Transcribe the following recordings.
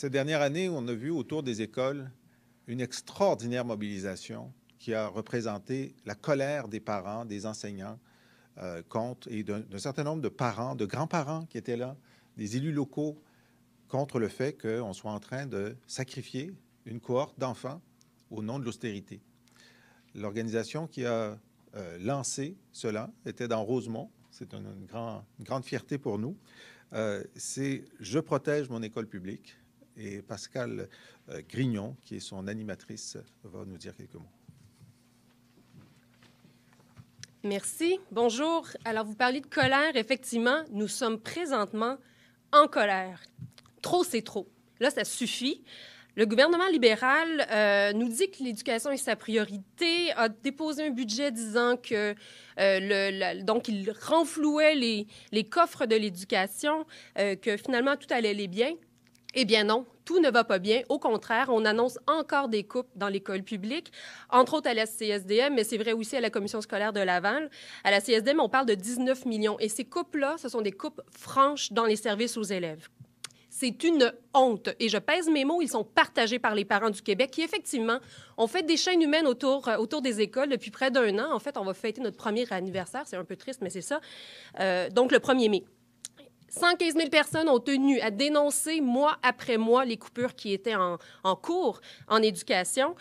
Cette dernière année, on a vu autour des écoles une extraordinaire mobilisation qui a représenté la colère des parents, des enseignants, contre, et d'un certain nombre de parents, de grands-parents qui étaient là, des élus locaux, contre le fait qu'on soit en train de sacrifier une cohorte d'enfants au nom de l'austérité. L'organisation qui a lancé cela était dans Rosemont. C'est une grande fierté pour nous. C'est « Je protège mon école publique ». Et Pascale Grignon, qui est son animatrice, va nous dire quelques mots. Merci. Bonjour. Alors, vous parlez de colère. Effectivement, nous sommes présentement en colère. Trop, c'est trop. Là, ça suffit. Le gouvernement libéral nous dit que l'éducation est sa priorité, a déposé un budget disant que donc il renflouait les coffres de l'éducation, que finalement tout allait bien. Eh bien non, tout ne va pas bien. Au contraire, on annonce encore des coupes dans l'école publique, entre autres à la CSDM, mais c'est vrai aussi à la commission scolaire de Laval. À la CSDM, on parle de 19 millions. Et ces coupes-là, ce sont des coupes franches dans les services aux élèves. C'est une honte. Et je pèse mes mots, ils sont partagés par les parents du Québec qui, effectivement, ont fait des chaînes humaines autour des écoles depuis près d'1 an. En fait, on va fêter notre premier anniversaire. C'est un peu triste, mais c'est ça. Donc, le 1er mai. 115 000 personnes ont tenu à dénoncer mois après mois les coupures qui étaient en cours en éducation.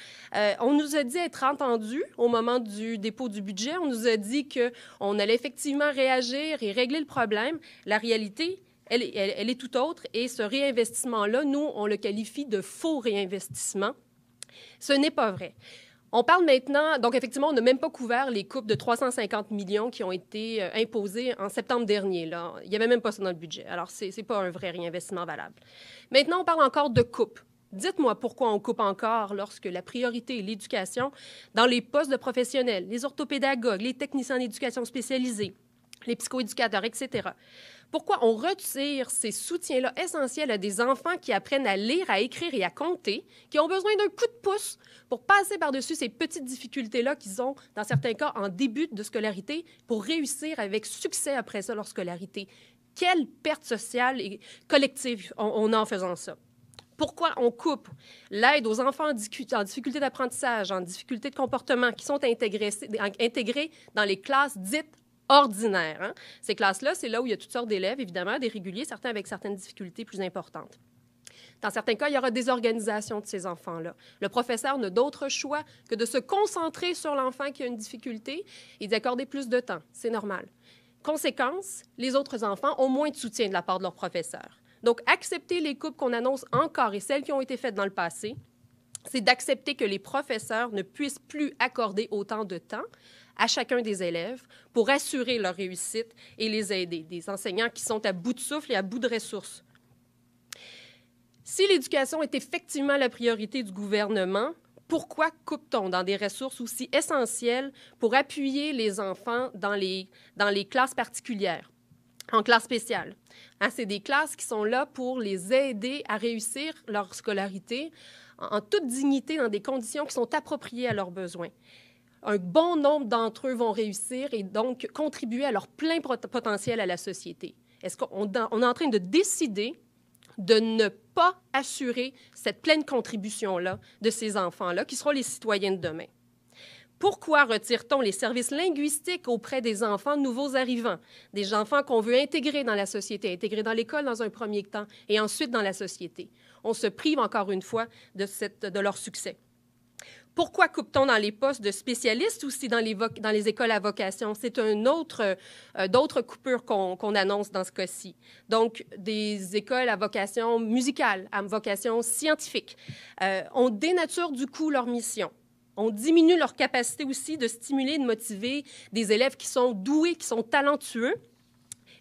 On nous a dit être entendus au moment du dépôt du budget. On nous a dit qu'on allait effectivement réagir et régler le problème. La réalité, elle est tout autre. Et ce réinvestissement-là, nous, on le qualifie de faux réinvestissement. Ce n'est pas vrai. On parle maintenant, donc effectivement, on n'a même pas couvert les coupes de 350 millions qui ont été imposées en septembre dernier. Là. Il n'y avait même pas ça dans le budget. Alors, ce n'est pas un vrai réinvestissement valable. Maintenant, on parle encore de coupes. Dites-moi pourquoi on coupe encore lorsque la priorité est l'éducation dans les postes de professionnels, les orthopédagogues, les techniciens d'éducation spécialisée, les psychoéducateurs, etc. Pourquoi on retire ces soutiens-là essentiels à des enfants qui apprennent à lire, à écrire et à compter, qui ont besoin d'un coup de pouce pour passer par-dessus ces petites difficultés-là qu'ils ont, dans certains cas, en début de scolarité, pour réussir avec succès après ça leur scolarité? Quelle perte sociale et collective on a en faisant ça? Pourquoi on coupe l'aide aux enfants en difficulté d'apprentissage, en difficulté de comportement, qui sont intégrés dans les classes dites ordinaires. Hein? Ces classes-là, c'est là où il y a toutes sortes d'élèves, évidemment, des réguliers, certains avec certaines difficultés plus importantes. Dans certains cas, il y aura des organisations de ces enfants-là. Le professeur n'a d'autre choix que de se concentrer sur l'enfant qui a une difficulté et d'y accorder plus de temps. C'est normal. Conséquence, les autres enfants ont moins de soutien de la part de leur professeur. Donc, accepter les coupes qu'on annonce encore et celles qui ont été faites dans le passé, c'est d'accepter que les professeurs ne puissent plus accorder autant de temps à chacun des élèves pour assurer leur réussite et les aider. Des enseignants qui sont à bout de souffle et à bout de ressources. Si l'éducation est effectivement la priorité du gouvernement, pourquoi coupe-t-on dans des ressources aussi essentielles pour appuyer les enfants dans les classes particulières, en classe spéciale? Hein, c'est des classes qui sont là pour les aider à réussir leur scolarité en toute dignité, dans des conditions qui sont appropriées à leurs besoins. Un bon nombre d'entre eux vont réussir et donc contribuer à leur plein potentiel à la société. Est-ce qu'on est en train de décider de ne pas assurer cette pleine contribution-là de ces enfants-là, qui seront les citoyens de demain? Pourquoi retire-t-on les services linguistiques auprès des enfants nouveaux arrivants, des enfants qu'on veut intégrer dans la société, intégrer dans l'école dans un premier temps et ensuite dans la société? On se prive encore une fois de leur succès. Pourquoi coupe-t-on dans les postes de spécialistes aussi dans les écoles à vocation? C'est d'autres coupures qu'on annonce dans ce cas-ci. Donc, des écoles à vocation musicale, à vocation scientifique. On dénature du coup leur mission. On diminue leur capacité aussi de stimuler et de motiver des élèves qui sont doués, qui sont talentueux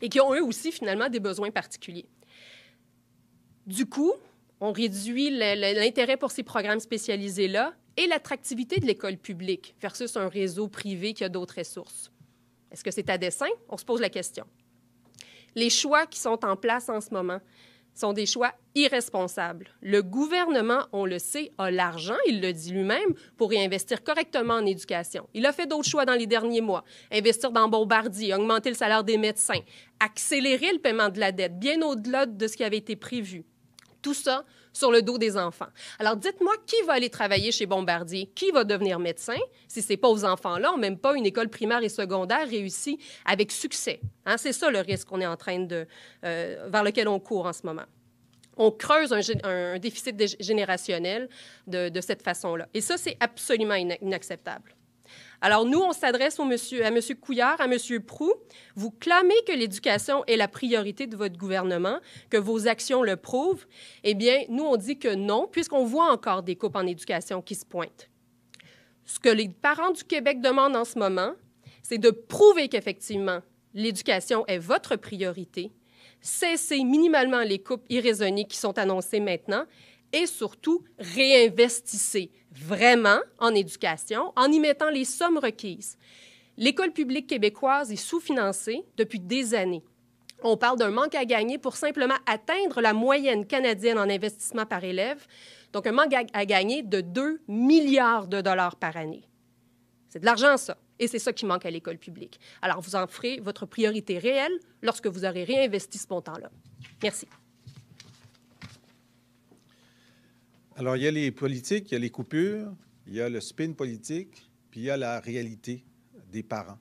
et qui ont eux aussi finalement des besoins particuliers. Du coup, on réduit l'intérêt pour ces programmes spécialisés-là et l'attractivité de l'école publique versus un réseau privé qui a d'autres ressources. Est-ce que c'est à dessein? On se pose la question. Les choix qui sont en place en ce moment sont des choix irresponsables. Le gouvernement, on le sait, a l'argent, il le dit lui-même, pour réinvestir correctement en éducation. Il a fait d'autres choix dans les derniers mois. Investir dans Bombardier, augmenter le salaire des médecins, accélérer le paiement de la dette, bien au-delà de ce qui avait été prévu. Tout ça sur le dos des enfants. Alors, dites-moi, qui va aller travailler chez Bombardier? Qui va devenir médecin si ces pauvres enfants-là n'ont même pas une école primaire et secondaire réussie avec succès? Hein? C'est ça le risque qu'on est en train de... vers lequel on court en ce moment. On creuse un déficit générationnel de cette façon-là. Et ça, c'est absolument inacceptable. Alors, nous, on s'adresse à M. Couillard, à M. Proulx. Vous clamez que l'éducation est la priorité de votre gouvernement, que vos actions le prouvent. Eh bien, nous, on dit que non, puisqu'on voit encore des coupes en éducation qui se pointent. Ce que les parents du Québec demandent en ce moment, c'est de prouver qu'effectivement, l'éducation est votre priorité, cessez minimalement les coupes irraisonnées qui sont annoncées maintenant et surtout, réinvestissez vraiment en éducation en y mettant les sommes requises. L'école publique québécoise est sous-financée depuis des années. On parle d'un manque à gagner pour simplement atteindre la moyenne canadienne en investissement par élève, donc un manque à gagner de 2 milliards de dollars par année. C'est de l'argent, ça. Et c'est ça qui manque à l'école publique. Alors, vous en ferez votre priorité réelle lorsque vous aurez réinvesti ce montant-là. Merci. Alors, il y a les politiques, il y a les coupures, il y a le spin politique, puis il y a la réalité des parents.